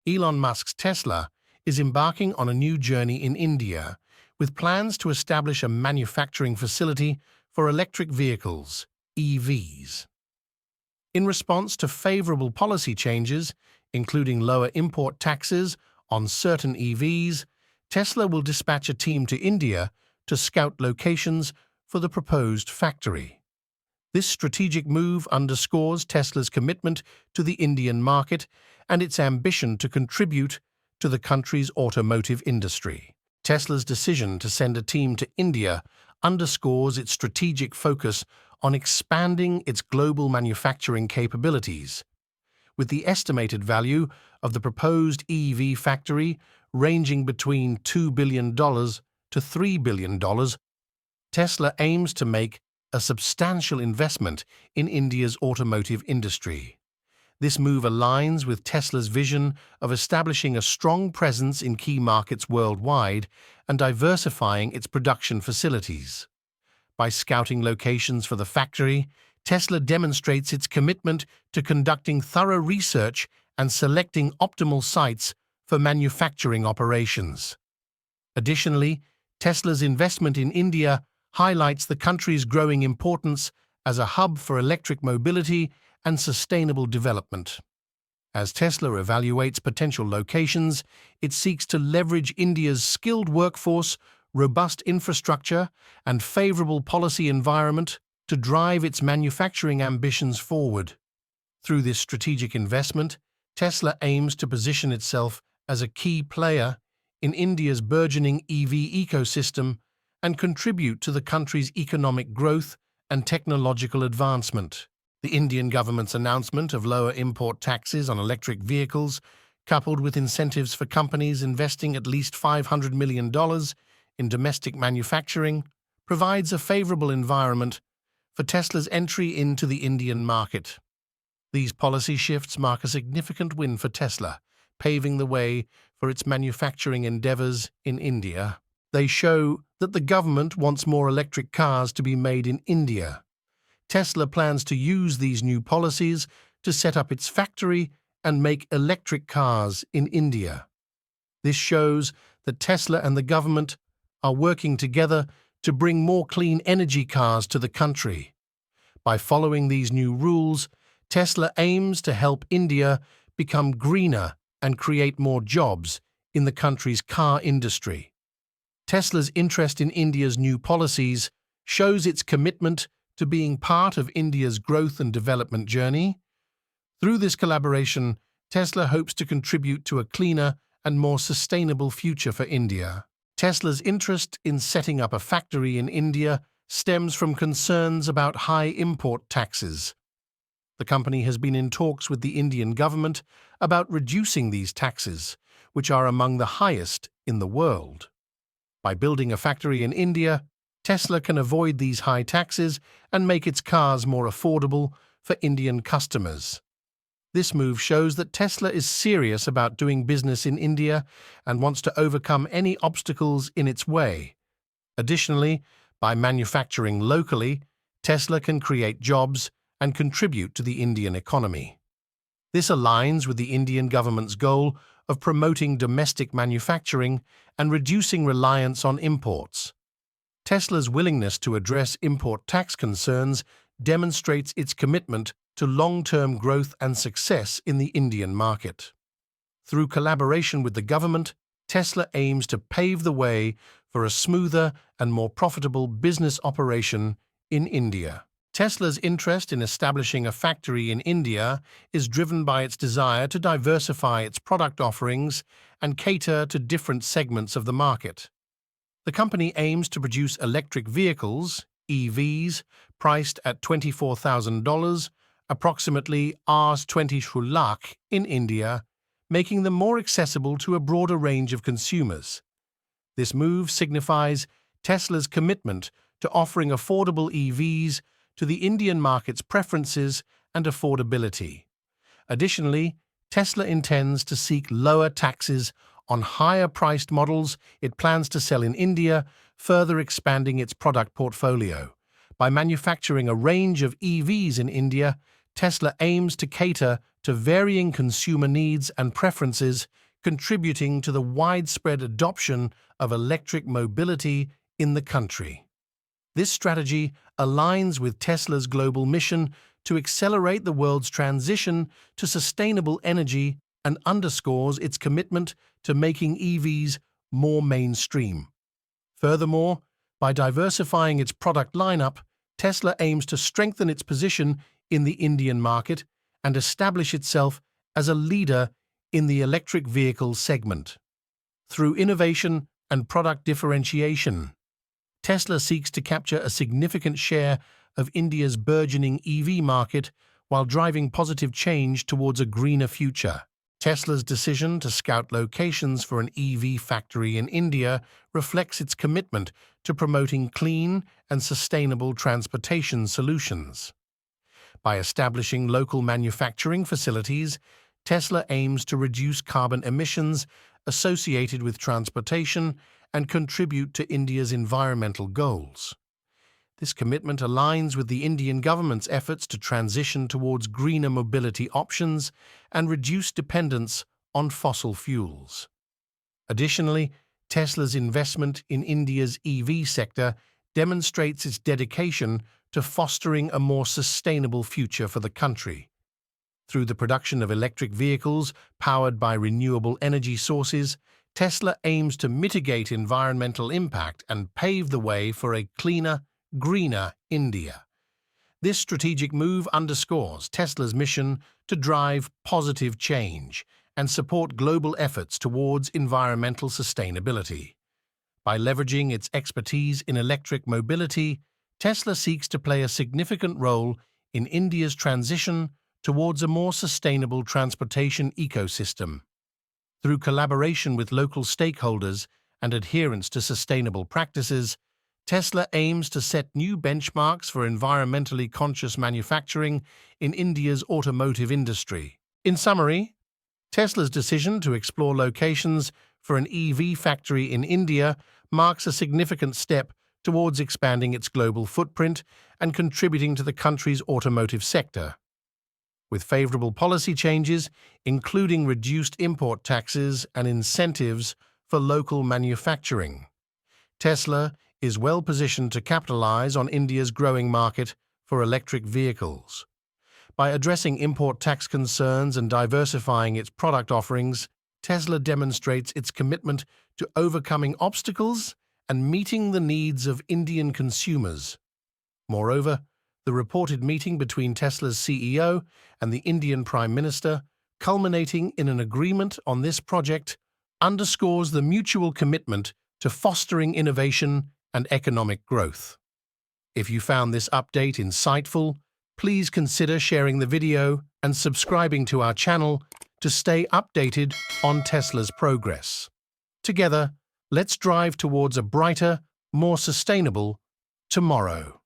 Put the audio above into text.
Elon Musk's Tesla is embarking on a new journey in India with plans to establish a manufacturing facility for electric vehicles, EVs. In response to favorable policy changes, including lower import taxes on certain EVs, Tesla will dispatch a team to India to scout locations for the proposed factory. This strategic move underscores Tesla's commitment to the Indian market and its ambition to contribute to the country's automotive industry. Tesla's decision to send a team to India underscores its strategic focus on expanding its global manufacturing capabilities, with the estimated value of the proposed EV factory ranging between $2 billion to $3 billion. Tesla aims to make a substantial investment in India's automotive industry. This move aligns with Tesla's vision of establishing a strong presence in key markets worldwide and diversifying its production facilities. By scouting locations for the factory, Tesla demonstrates its commitment to conducting thorough research and selecting optimal sites for manufacturing operations. Additionally, Tesla's investment in India highlights the country's growing importance as a hub for electric mobility and sustainable development. As Tesla evaluates potential locations, it seeks to leverage India's skilled workforce, robust infrastructure, and favorable policy environment to drive its manufacturing ambitions forward. Through this strategic investment, Tesla aims to position itself as a key player in India's burgeoning EV ecosystem and contribute to the country's economic growth and technological advancement. The Indian government's announcement of lower import taxes on electric vehicles, coupled with incentives for companies investing at least $500 million in domestic manufacturing, provides a favorable environment for Tesla's entry into the Indian market. These policy shifts mark a significant win for Tesla, paving the way for its manufacturing endeavors in India. They show that the government wants more electric cars to be made in India. Tesla plans to use these new policies to set up its factory and make electric cars in India. This shows that Tesla and the government are working together to bring more clean energy cars to the country. By following these new rules, Tesla aims to help India become greener and create more jobs in the country's car industry. Tesla's interest in India's new policies shows its commitment to being part of India's growth and development journey. Through this collaboration, Tesla hopes to contribute to a cleaner and more sustainable future for India. Tesla's interest in setting up a factory in India stems from concerns about high import taxes. The company has been in talks with the Indian government about reducing these taxes, which are among the highest in the world. By building a factory in India, Tesla can avoid these high taxes and make its cars more affordable for Indian customers. This move shows that Tesla is serious about doing business in India and wants to overcome any obstacles in its way. Additionally, by manufacturing locally, Tesla can create jobs and contribute to the Indian economy. This aligns with the Indian government's goal of promoting domestic manufacturing and reducing reliance on imports. Tesla's willingness to address import tax concerns demonstrates its commitment to long-term growth and success in the Indian market. Through collaboration with the government, Tesla aims to pave the way for a smoother and more profitable business operation in India. Tesla's interest in establishing a factory in India is driven by its desire to diversify its product offerings and cater to different segments of the market. The company aims to produce electric vehicles, EVs, priced at $24,000, approximately Rs 20 lakh in India, making them more accessible to a broader range of consumers. This move signifies Tesla's commitment to offering affordable EVs to the Indian market's preferences and affordability. Additionally, Tesla intends to seek lower taxes on higher-priced models it plans to sell in India, further expanding its product portfolio. By manufacturing a range of EVs in India, Tesla aims to cater to varying consumer needs and preferences, contributing to the widespread adoption of electric mobility in the country. This strategy aligns with Tesla's global mission to accelerate the world's transition to sustainable energy and underscores its commitment to making EVs more mainstream. Furthermore, by diversifying its product lineup, Tesla aims to strengthen its position in the Indian market and establish itself as a leader in the electric vehicle segment. Through innovation and product differentiation, Tesla seeks to capture a significant share of India's burgeoning EV market while driving positive change towards a greener future. Tesla's decision to scout locations for an EV factory in India reflects its commitment to promoting clean and sustainable transportation solutions. By establishing local manufacturing facilities, Tesla aims to reduce carbon emissions associated with transportation and contribute to India's environmental goals. This commitment aligns with the Indian government's efforts to transition towards greener mobility options and reduce dependence on fossil fuels. Additionally, Tesla's investment in India's EV sector demonstrates its dedication to fostering a more sustainable future for the country. Through the production of electric vehicles powered by renewable energy sources, Tesla aims to mitigate environmental impact and pave the way for a cleaner, greener India. This strategic move underscores Tesla's mission to drive positive change and support global efforts towards environmental sustainability. By leveraging its expertise in electric mobility, Tesla seeks to play a significant role in India's transition towards a more sustainable transportation ecosystem. Through collaboration with local stakeholders and adherence to sustainable practices, Tesla aims to set new benchmarks for environmentally conscious manufacturing in India's automotive industry. In summary, Tesla's decision to explore locations for an EV factory in India marks a significant step towards expanding its global footprint and contributing to the country's automotive sector. With favorable policy changes, including reduced import taxes and incentives for local manufacturing, Tesla is well positioned to capitalize on India's growing market for electric vehicles. By addressing import tax concerns and diversifying its product offerings, Tesla demonstrates its commitment to overcoming obstacles and meeting the needs of Indian consumers. Moreover, the reported meeting between Tesla's CEO and the Indian Prime Minister, culminating in an agreement on this project, underscores the mutual commitment to fostering innovation and economic growth. If you found this update insightful, please consider sharing the video and subscribing to our channel to stay updated on Tesla's progress. Together, let's drive towards a brighter, more sustainable tomorrow.